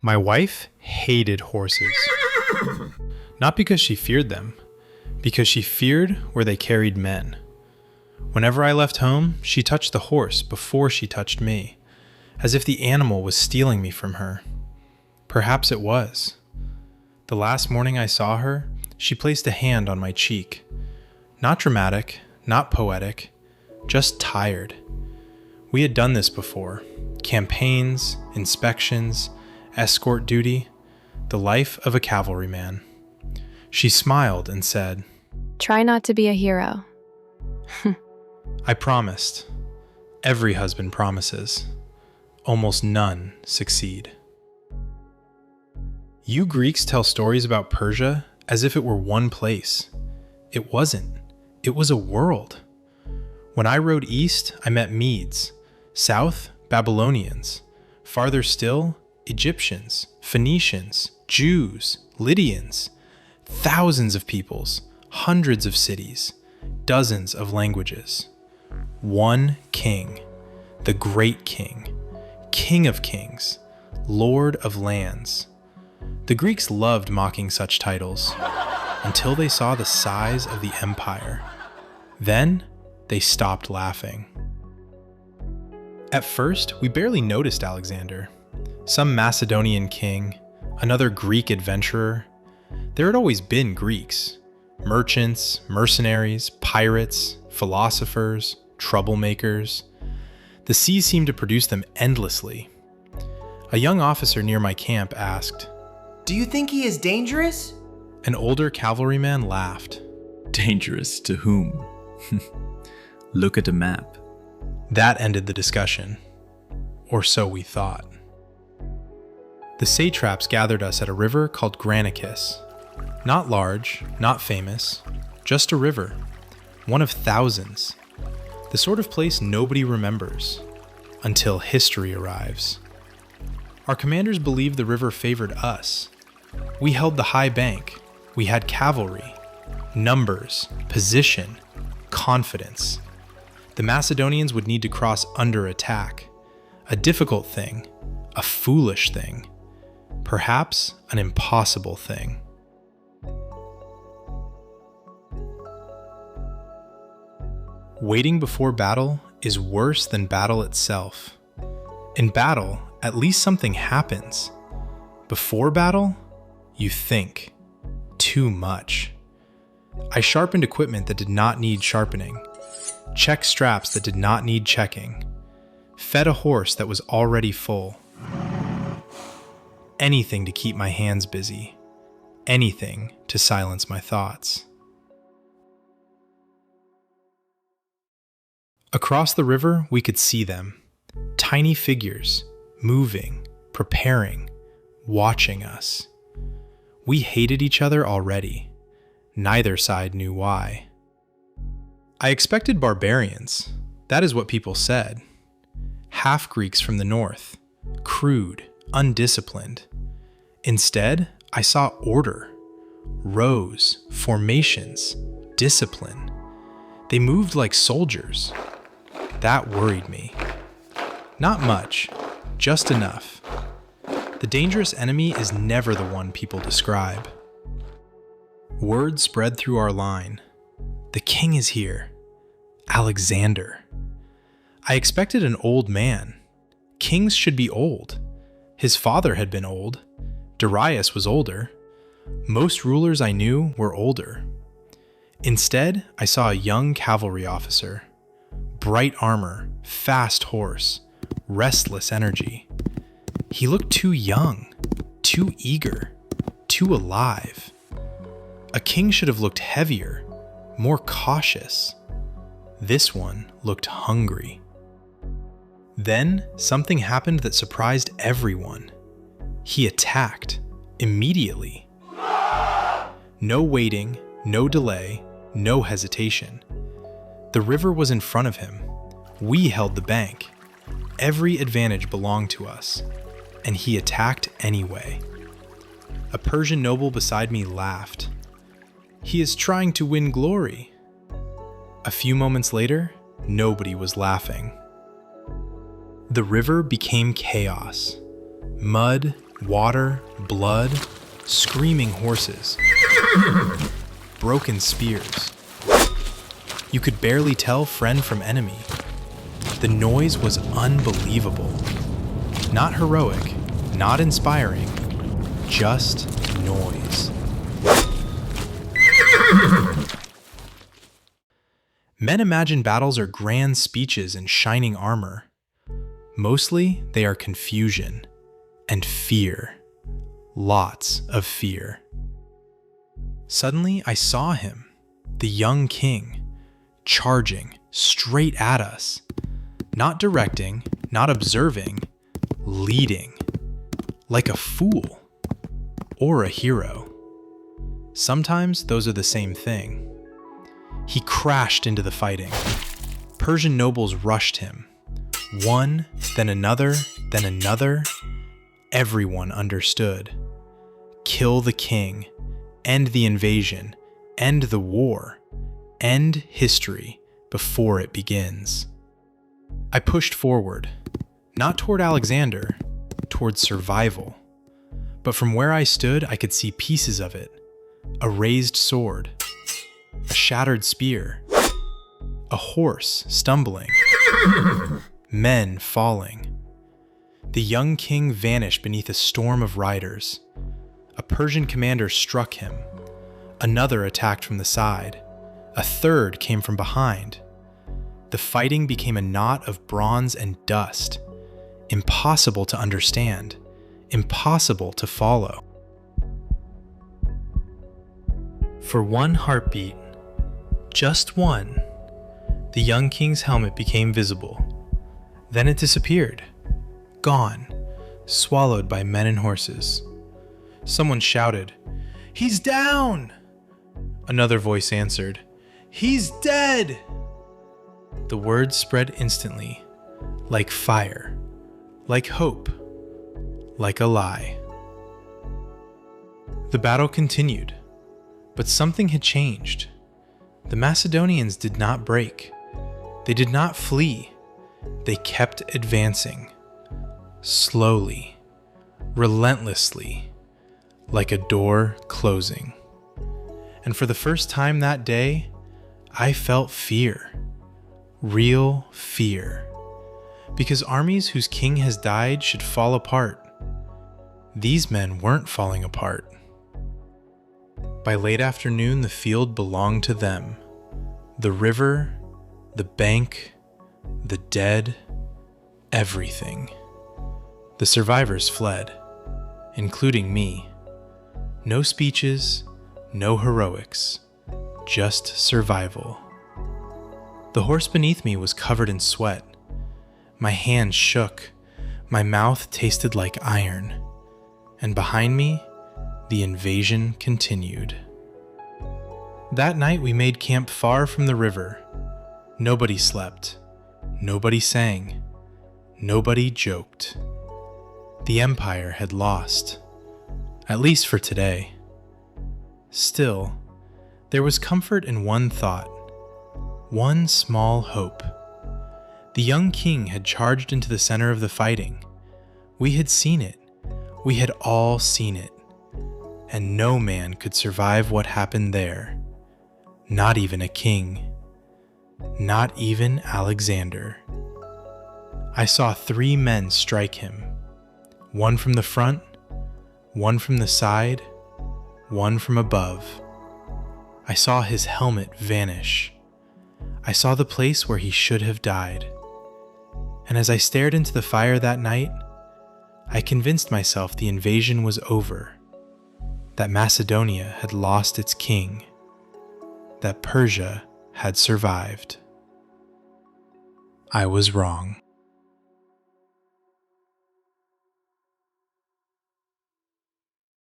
My wife hated horses. Not because she feared them, because she feared where they carried men. Whenever I left home, she touched the horse before she touched me, as if the animal was stealing me from her. Perhaps it was. The last morning I saw her, she placed a hand on my cheek. Not dramatic, not poetic, just tired. We had done this before. Campaigns, inspections, escort duty, the life of a cavalryman. She smiled and said, "Try not to be a hero." I promised. Every husband promises. Almost none succeed. You Greeks tell stories about Persia as if it were one place. It wasn't. It was a world. When I rode east, I met Medes. South, Babylonians. Farther still, Egyptians, Phoenicians, Jews, Lydians. Thousands of peoples, hundreds of cities, dozens of languages. One king, the great king, king of kings, lord of lands. The Greeks loved mocking such titles until they saw the size of the empire. Then they stopped laughing. At first, we barely noticed Alexander. Some Macedonian king, another Greek adventurer. There had always been Greeks. Merchants, mercenaries, pirates, philosophers, troublemakers. The sea seemed to produce them endlessly. A young officer near my camp asked, "Do you think he is dangerous?" An older cavalryman laughed. Dangerous to whom? Look at the map. That ended the discussion. Or so we thought. The satraps gathered us at a river called Granicus. Not large, not famous, just a river. One of thousands. The sort of place nobody remembers until history arrives. Our commanders believed the river favored us. We held the high bank. We had cavalry, numbers, position, confidence. The Macedonians would need to cross under attack. A difficult thing, a foolish thing, perhaps an impossible thing. Waiting before battle is worse than battle itself. In battle, at least something happens. Before battle, you think. Too much. I sharpened equipment that did not need sharpening. Checked straps that did not need checking. Fed a horse that was already full. Anything to keep my hands busy. Anything to silence my thoughts. Across the river, we could see them. Tiny figures, moving, preparing, watching us. We hated each other already. Neither side knew why. I expected barbarians. That is what people said. Half-Greeks from the north, crude, undisciplined. Instead, I saw order, rows, formations, discipline. They moved like soldiers. That worried me. Not much, just enough. The dangerous enemy is never the one people describe. Word spread through our line. The king is here. Alexander. I expected an old man. Kings should be old. His father had been old. Darius was older. Most rulers I knew were older. Instead, I saw a young cavalry officer. Bright armor, fast horse, restless energy. He looked too young, too eager, too alive. A king should have looked heavier, more cautious. This one looked hungry. Then something happened that surprised everyone. He attacked immediately. No waiting, no delay, no hesitation. The river was in front of him. We held the bank. Every advantage belonged to us, and he attacked anyway. A Persian noble beside me laughed. He is trying to win glory. A few moments later, nobody was laughing. The river became chaos. Mud, Water, blood, screaming horses, broken spears. You could barely tell friend from enemy. The noise was unbelievable. Not heroic, not inspiring, just noise. Men imagine battles are grand speeches and shining armor. Mostly, they are confusion and fear. Lots of fear. Suddenly, I saw him, the young king, charging straight at us. Not directing, not observing, leading. Like a fool. Or a hero. Sometimes those are the same thing. He crashed into the fighting. Persian nobles rushed him. One, then another, then another. Everyone understood. Kill the king. End the invasion. End the war. End history before it begins. I pushed forward. Not toward Alexander, toward survival. But from where I stood, I could see pieces of it. A raised sword. A shattered spear. A horse stumbling. Men falling. The young king vanished beneath a storm of riders. A Persian commander struck him. Another attacked from the side. A third came from behind. The fighting became a knot of bronze and dust. Impossible to understand. Impossible to follow. For one heartbeat, just one, the young king's helmet became visible. Then it disappeared. Gone. Swallowed by men and horses. Someone shouted, "He's down!" Another voice answered, "He's dead!" The words spread instantly, like fire, like hope, like a lie. The battle continued, but something had changed. The Macedonians did not break. They did not flee. They kept advancing. Slowly, relentlessly, like a door closing. And for the first time that day, I felt fear. Real fear. Because armies whose king has died should fall apart. These men weren't falling apart. By late afternoon, the field belonged to them. The river, the bank, the dead, everything. The survivors fled, including me. No speeches, no heroics, just survival. The horse beneath me was covered in sweat. My hands shook, my mouth tasted like iron, and behind me, the invasion continued. That night we made camp far from the river. Nobody slept, nobody sang, nobody joked. The empire had lost, at least for today. Still, there was comfort in one thought, one small hope. The young king had charged into the center of the fighting. We had seen it. We had all seen it. And no man could survive what happened there. Not even a king. Not even Alexander. I saw 3 men strike him. One from the front, one from the side, one from above. I saw his helmet vanish. I saw the place where he should have died. And as I stared into the fire that night, I convinced myself the invasion was over, that Macedonia had lost its king, that Persia had survived. I was wrong.